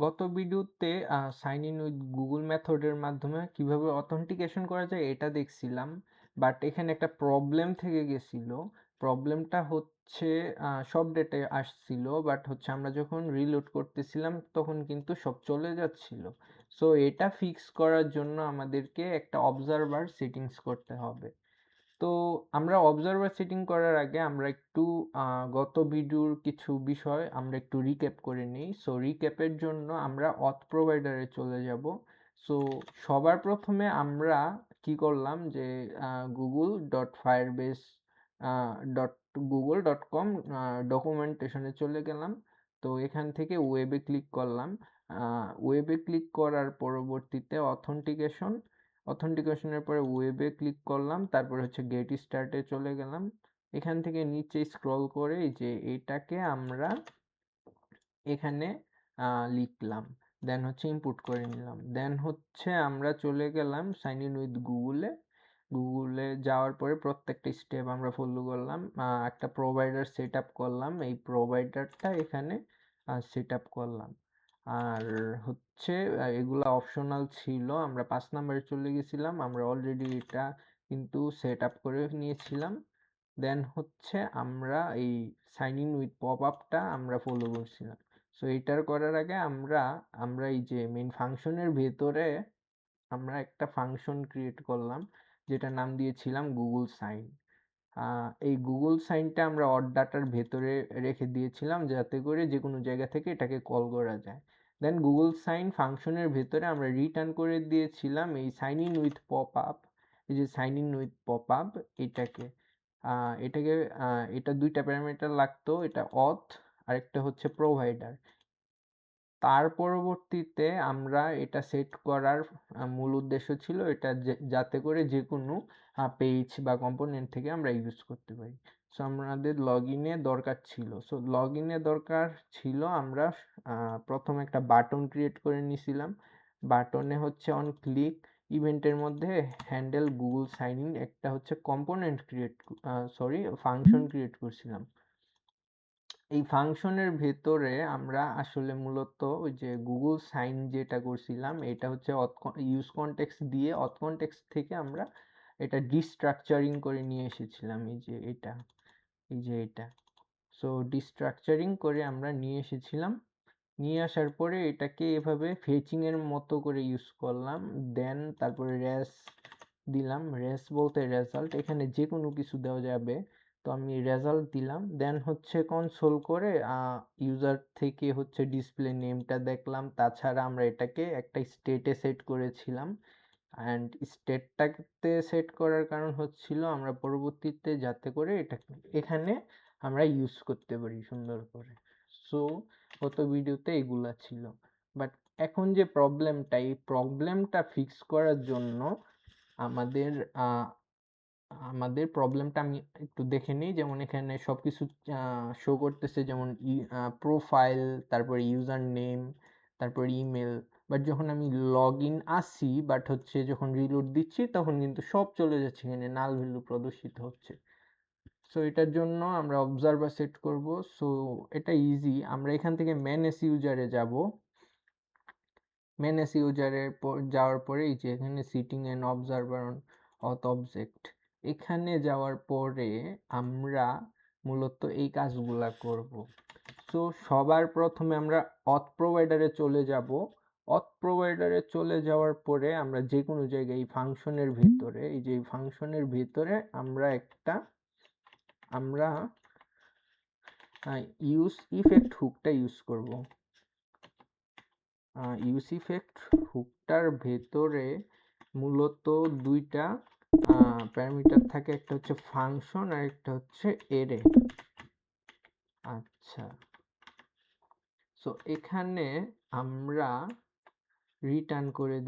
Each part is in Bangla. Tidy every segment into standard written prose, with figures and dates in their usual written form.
গত ভিডিওতে সাইন ইন উইথ গুগল মেথডের মাধ্যমে কিভাবে অথেন্টিকেশন করা যায় এটা দেখছিলাম, বাট এখানে একটা প্রবলেম থেকে গেছিল। প্রবলেমটা হচ্ছে সব ডেটা আসছিল, বাট হচ্ছে আমরা যখন রিলোড করতেছিলাম তখন কিন্তু সব চলে যাচ্ছিল। সো এটা ফিক্স করার জন্য আমাদেরকে একটা অবজারভার সেটিংস করতে হবে। তো আমরা অবজারভার সেটিং করার আগে আমরা একটু গত ভিডিওর কিছু বিষয় আমরা একটু রিক্যাপ করে নিই। সো রিক্যাপের জন্য আমরা অথ প্রোভাইডারে চলে যাব। সো সবার প্রথমে আমরা কি করলাম যে google.firebase.google.com ডকুমেন্টেশনে চলে গেলাম। তো এখান থেকে ওয়েবে ক্লিক করলাম। ওয়েবে ক্লিক করার পরবর্তীতে অথেন্টিকেশনের পরে ওয়েবে ক্লিক করলাম, তারপরে হচ্ছে গেট স্টার্টে চলে গেলাম। এখান থেকে নিচে স্ক্রল করে যে এটাকে আমরা এখানে লিখলাম, দেন হচ্ছে ইনপুট করে নিলাম, দেন হচ্ছে আমরা চলে গেলাম সাইন ইন উইথ গুগলে যাওয়ার পরে প্রত্যেকটা স্টেপ আমরা ফলো করলাম। একটা প্রোভাইডার সেট আপ করলাম, এই প্রোভাইডারটা এখানে সেট আপ করলাম। আর হচ্ছে এগুলা অপশনাল ছিল, আমরা 5 নাম্বারে চলে গেছিলাম, আমরা অলরেডি এটা কিন্তু সেট আপ করে নিয়েছিলাম। দেন হচ্ছে আমরা এই সাইন ইন উইথ পপ আপটা আমরা ফলো করছিলাম। সো এটার করার আগে আমরা এই যে মেইন ফাংশনের ভেতরে আমরা একটা ফাংশন ক্রিয়েট করলাম, যেটার নাম দিয়েছিলাম গুগল সাইন। এই গুগল সাইনটা আমরা অড ডাটার ভেতরে রেখে দিয়েছিলাম যাতে করে যে কোনো জায়গা থেকে এটাকে কল করা যায়। দেন গুগল সাইন ফাংশনের ভেতরে আমরা রিটার্ন করে দিয়েছিলাম এই sign in with pop up. এই যে sign in with pop up এটাকে এটাকে এটা দুইটা প্যারামিটার লাগতো, এটা অথ আর একটা হচ্ছে প্রোভাইডার। তার পরবর্তীতে আমরা এটা সেট করার মূল উদ্দেশ্য ছিল এটা যাতে করে যে কোনো পেজ বা কম্পোনেন্ট থেকে আমরা ইউজ করতে পারি। সো আমাদের লগ ইনে দরকার ছিল, আমরা প্রথমে একটা বাটন ক্রিয়েট করে নিয়েছিলাম। বাটনে হচ্ছে অন ক্লিক ইভেন্টের মধ্যে হ্যান্ডেল গুগল সাইন ইন একটা হচ্ছে ফাংশন ক্রিয়েট করছিলাম। এই ফাংশনের ভেতরে আমরা আসলে মূলত ওই যে গুগল সাইন যেটা করছিলাম এটা হচ্ছে ইউজ কনটেক্সট দিয়ে অথ কনটেক্সট থেকে আমরা এটা ডিস্ট্রাকচারিং করে নিয়ে এসেছিলাম। এই যে এটা সো ডিস্ট্রাকচারিং করে আমরা নিয়ে এসেছিলাম। নিয়ে আসার পরে এটাকে এভাবে ফেচিং এর মতো করে ইউজ করলাম। দেন তারপরে রেস দিলাম, রেস বলতে রেজাল্ট, এখানে যে কোনো কিছু দেওয়া যাবে। তো আমি রেজাল্ট দিলাম, দেন হচ্ছে কনসোল করে ইউজার থেকে হচ্ছে ডিসপ্লে নেমটা দেখলাম। তাছাড়া আমরা এটাকে একটা স্টেটে সেট করেছিলাম, অ্যান্ড স্টেটটাতে সেট করার কারণ হচ্ছিল আমরা পরবর্তীতে যাতে করে এটা এখানে আমরা ইউজ করতে পারি সুন্দর করে। সো গত ভিডিওতে এগুলা ছিল, বাট এখন যে এই প্রবলেমটা ফিক্স করার জন্য আমাদের প্রবলেমটা আমি একটু দেখে নিই। যেমন এখানে সব কিছু শো করতেছে, যেমন প্রোফাইল, তারপরে ইউজার নেম, তারপর ইমেল। বাট যখন আমি লগ ইন আসি, বাট হচ্ছে যখন রিলোড দিচ্ছি তখন কিন্তু সব চলে যাচ্ছে, এখানে নাল ভ্যালু প্রদর্শিত হচ্ছে। সো এটার জন্য আমরা অবজারভার সেট করব। সো এটা ইজি, আমরা এখান থেকে ম্যানেজ ইউজারে যাব। ম্যানেজ ইউজারের পর যাওয়ার পরে এই যে এখানে সিটিং এন্ড অবজারভার অন অথ অবজেক্ট, এখানে যাওয়ার পরে আমরা মূলত এই কাজগুলা করব। সো সবার প্রথমে আমরা অথ প্রোভাইডারে চলে যাব। অথ প্রোভাইডারে চলে যাওয়ার পরে আমরা যে কোনো জায়গায় এই ফাংশনের ভিতরে, এই যে ফাংশনের ভিতরে আমরা ইউজ ইফেক্ট হুকটা ইউজ করব। ইউজ ইফেক্ট হুকটার ভেতরে মূলত দুইটা প্যারামিটার থাকে, একটা হচ্ছে ফাংশন আর একটা হচ্ছে এরে। আচ্ছা, সো এখানে আমরা রিটার্ন করে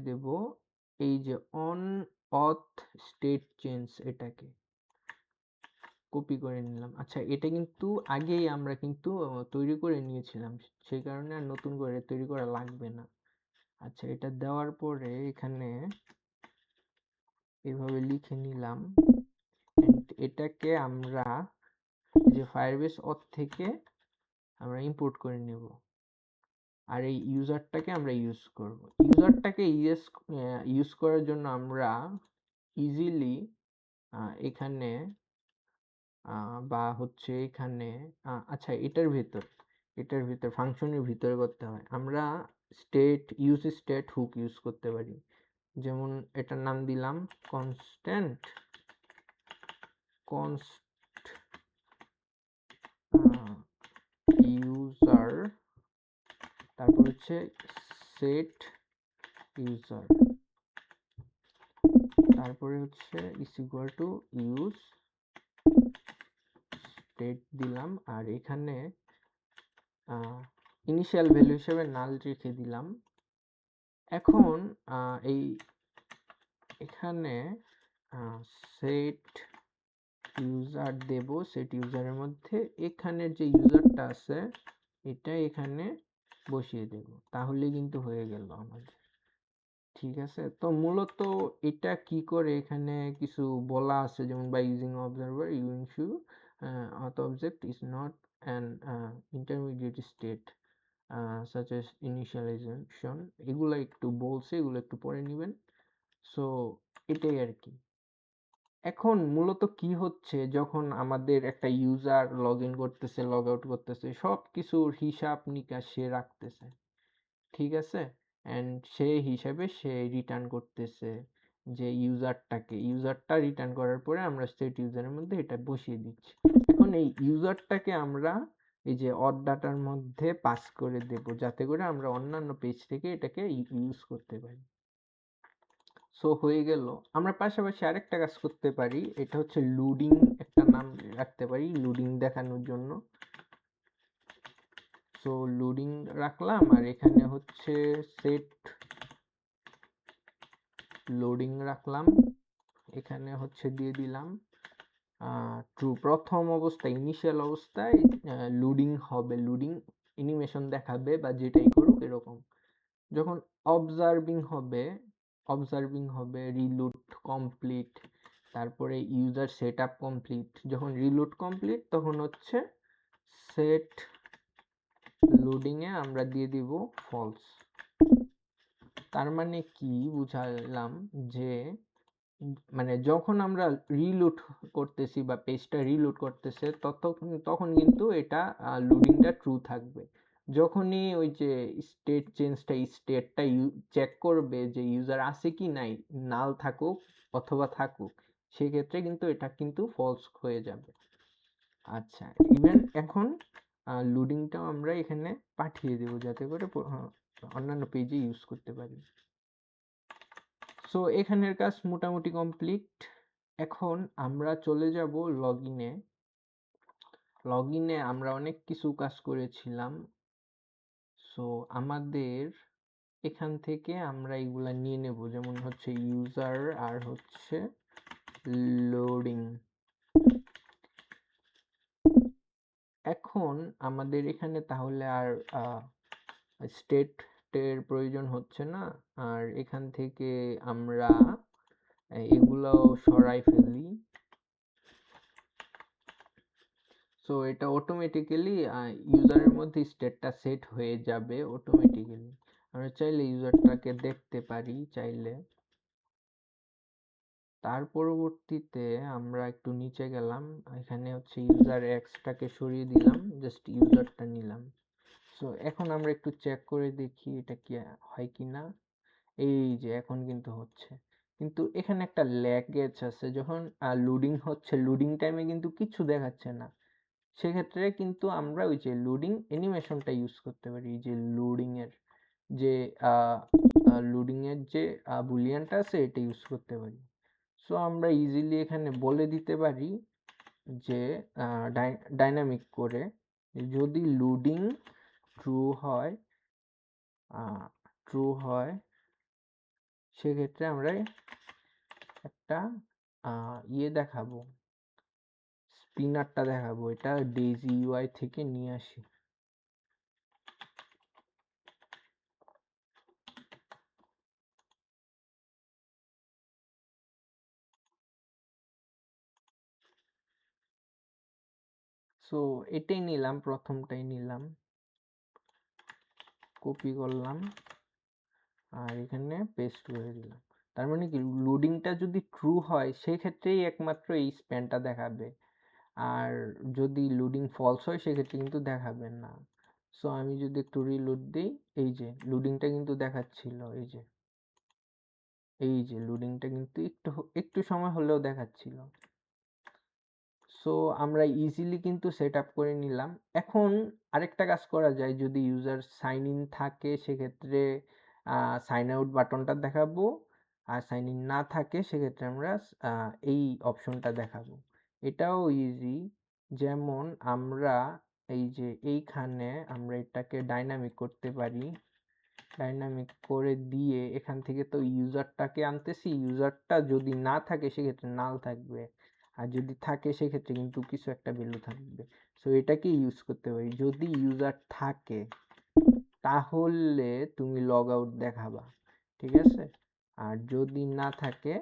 দেব এই যে অন অথ স্টেট চেঞ্জ, এটাকে কপি করে নিলাম। আচ্ছা, এটা কিন্তু আগেই আমরা কিন্তু তৈরি করে নিয়েছিলাম, সেই কারণে আর নতুন করে তৈরি করা লাগবে না। আচ্ছা, এটা দেওয়ার পরে এখানে এভাবে লিখে নিলাম, এটাকে আমরা এই যে ফায়ারবেস অথ থেকে আমরা ইম্পোর্ট করে নেব, আর এই ইউজারটাকে আমরা ইউজ করব। ইউজারটাকে ইউজ করার জন্য আমরা ইজিলি এখানে বা হচ্ছে এখানে আচ্ছা এটার ভিতর ফাংশনের ভিতরে করতে হয়। আমরা স্টেট হুক ইউজ করতে পারি। যেমন এটার নাম দিলাম কনস্ট্যান্ট ইউজার, তারপর হচ্ছে সেট ইউজার, তারপরে হচ্ছে is equal to use state দিলাম, আর এখানে ইনিশিয়াল ভ্যালু হিসেবে নাল রেখে দিলাম। এখন এখানে সেট ইউজার দেব, সেট ইউজারের মধ্যে এখানের যে ইউজারটা আছে এটা এখানে বসিয়ে দেব, তাহলে কিন্তু হয়ে গেল আমাদের। ঠিক আছে, তো মূলত এটা কি করে এখানে কিছু বলা আছে, যেমন by using observer you ensure auth object is not an intermediate state such as initialization, এগুলো একটু বলছে, এগুলো একটু পরে নেবেন। সো এটাই আর কি। এখন মূলত কি হচ্ছে, যখন আমাদের একটা ইউজার লগ ইন করতেছে, লগ আউট করতেছে, সব কিছুর হিসাব নিকাশ সে রাখতেছে, ঠিক আছে, অ্যান্ড সেই হিসাবে সে রিটার্ন করতেছে যে ইউজারটা রিটার্ন করার পরে আমরা সেট ইউজারের মধ্যে এটা বসিয়ে দিচ্ছি। এখন এই ইউজারটাকে আমরা এই যে অড ডাটার মধ্যে পাস করে দেব, যাতে করে আমরা অন্যান্য পেজ থেকে এটাকে ইউজ করতে পারি। সো হয়ে গেল। আমরা পাশাপাশি আরেকটা কাজ করতে পারি, এটা হচ্ছে লোডিং, একটা নাম রাখতে পারি লোডিং দেখানোর জন্য। সো লোডিং রাখলাম, আর এখানে হচ্ছে সেট লোডিং রাখলাম, এখানে হচ্ছে দিয়ে দিলাম ট্রু। প্রথম অবস্থায় ইনিশিয়াল অবস্থায় লোডিং হবে, লোডিং অ্যানিমেশন দেখাবে বা যেটাই করুক এরকম। যখন অবজার্ভিং হবে রিলোড কমপ্লিট, তারপরে ইউজার সেট আপ কমপ্লিট। যখন রিলোড কমপ্লিট তখন হচ্ছে সেট লোডিংয়ে আমরা দিয়ে দিব ফলস। তার মানে কি বুঝালাম, যে মানে যখন আমরা রিলোড করতেছি বা পেজটা রিলোড করতেছে তখন কিন্তু এটা লোডিংটা ট্রু থাকবে। যখনই ওই যে স্টেটটা চেক করবে যে ইউজার আছে কি নাই, নাল থাকুক অথবা থাকুক, সেক্ষেত্রে কিন্তু এটা কিন্তু ফলস হয়ে যাবে। আচ্ছা, ইভেন এখন লোডিংটাও আমরা এখানে পাঠিয়ে দেব, যাতে করে অন্যান্য পেজে ইউজ করতে পারি। সো এখানের কাজ মোটামুটি কমপ্লিট। এখন আমরা চলে যাব লগইনে আমরা অনেক কিছু কাজ করেছিলাম। সো আমাদের এখান থেকে আমরা এগুলা নিয়ে নেব, যেমন হচ্ছে ইউজার আর হচ্ছে লোডিং। এখন আমাদের এখানে তাহলে আর স্টেটের প্রয়োজন হচ্ছে না, আর এখান থেকে আমরা এগুলাও সরাই ফেলি। সো এটা অটোমেটিক্যালি ইউজারের মধ্যে স্টেটটা সেট হয়ে যাবে অটোমেটিক্যালি। আমরা চাইলে ইউজারটাকে দেখতে পারি চাইলে। তার পরবর্তীতে আমরা একটু নিচে গেলাম, এখানে হচ্ছে ইউজার এক্সটাকে সরিয়ে দিলাম, জাস্ট ইউজারটা নিলাম। সো এখন আমরা একটু চেক করে দেখি এটা কি হয় কিনা। এই যে এখন কিন্তু হচ্ছে, কিন্তু এখানে একটা ল্যাগেজ আছে। যখন লোডিং হচ্ছে, লোডিং টাইমে কিন্তু কিছু দেখাচ্ছে না, সেক্ষেত্রে কিন্তু আমরা ওই যে লোডিং অ্যানিমেশনটা ইউজ করতে পারি। যে যে লোডিং এর যে বুলিয়ানটা আছে এটা ইউজ করতে পারি। সো আমরা ইজিলি এখানে বলে দিতে পারি যে ডাইনামিক করে, যদি লোডিং ট্রু হয় সেক্ষেত্রে আমরা একটা দেখাবো, স্পিনারটা দেখাবো। এটা ডেইজি ইউআই থেকে নিয়ে আসি। সো এটাই নিলাম, প্রথমটাই নিলাম, কপি করলাম আর এখানে পেস্ট করে দিলাম। তার মানে কি, লোডিংটা যদি ট্রু হয় সেক্ষেত্রেই একমাত্র এই স্প্যানটা দেখাবে, আর যদি লোডিং ফলস হয় সেক্ষেত্রে কিন্তু দেখাবে না। সো আমি যদি একটু রিলোড দিই, এই যে লোডিংটা কিন্তু দেখাচ্ছিল, এই যে লোডিংটা কিন্তু একটু সময় হলেও দেখাচ্ছিল। সো আমরা ইজিলি কিন্তু সেট আপ করে নিলাম। এখন আরেকটা কাজ করা যায়, যদি ইউজার সাইন ইন থাকে সেক্ষেত্রে সাইন আউট বাটনটা দেখাবো, আর সাইন ইন না থাকে সেক্ষেত্রে আমরা এই অপশনটা দেখাবো। এটাও ইজি। যেমন আমরা এই যে এইখানে আমরা এটাকে ডাইনামিক করতে পারি, ডাইনামিক করে দিয়ে এখান থেকে তো ইউজারটাকে আনতেছি, ইউজারটা যদি না থাকে সেক্ষেত্রে নাল থাকবে, আর যদি থাকে সেক্ষেত্রে কিন্তু কিছু একটা ভ্যালু থাকবে। সো এটাকে ইউজ করতে পারি, যদি ইউজার থাকে তাহলে তুমি লগ আউট দেখাবা, ঠিক আছে, আর যদি না থাকে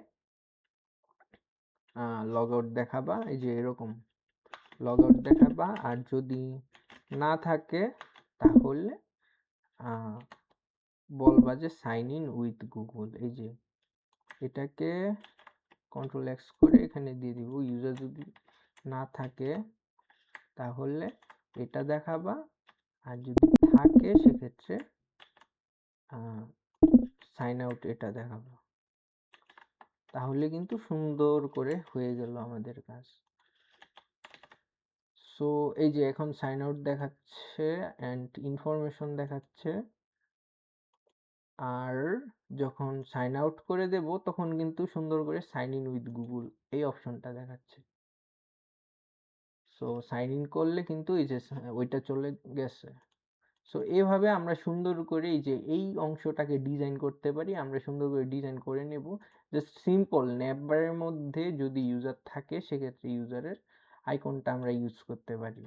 লগ আউট দেখাবা, এই যে এরকম লগ আউট দেখাবা, আর যদি না থাকে তাহলে বলবা যে সাইন ইন উইথ গুগল। এই যে এটাকে কন্ট্রোল এক্স করে এখানে দিয়ে দিব, ইউজার যদি না থাকে তাহলে এটা দেখাবা, আর যদি থাকে সেক্ষেত্রে সাইন আউট এটা দেখাবো। তাহলে কিন্তু সুন্দর করে হয়ে গেল আমাদের কাজ। সো এই যে এখন সাইন আউট দেখাচ্ছে অ্যান্ড ইনফরমেশন দেখাচ্ছে, আর যখন সাইন আউট করে দেব তখন কিন্তু সুন্দর করে সাইন ইন উইথ গুগল এই অপশনটা দেখাচ্ছে। সো সাইন ইন করলে কিন্তু এই যে ওইটা চলে গেছে। সো এভাবে আমরা সুন্দর করে এই যে এই অংশটাকে ডিজাইন করতে পারি, আমরা সুন্দর করে ডিজাইন করে নেব। জাস্ট সিম্পল নেটবারের মধ্যে যদি ইউজার থাকে সেক্ষেত্রে ইউজারের আইকনটা আমরা ইউজ করতে পারি,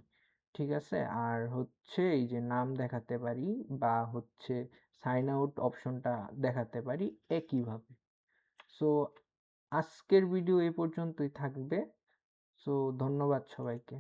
ঠিক আছে। আর হচ্ছে এই যে নাম দেখাতে পারি বা হচ্ছে সাইন আউট অপশনটা দেখাতে পারি একইভাবে। সো আজকের ভিডিও এই পর্যন্তই থাকবে। সো ধন্যবাদ সবাইকে।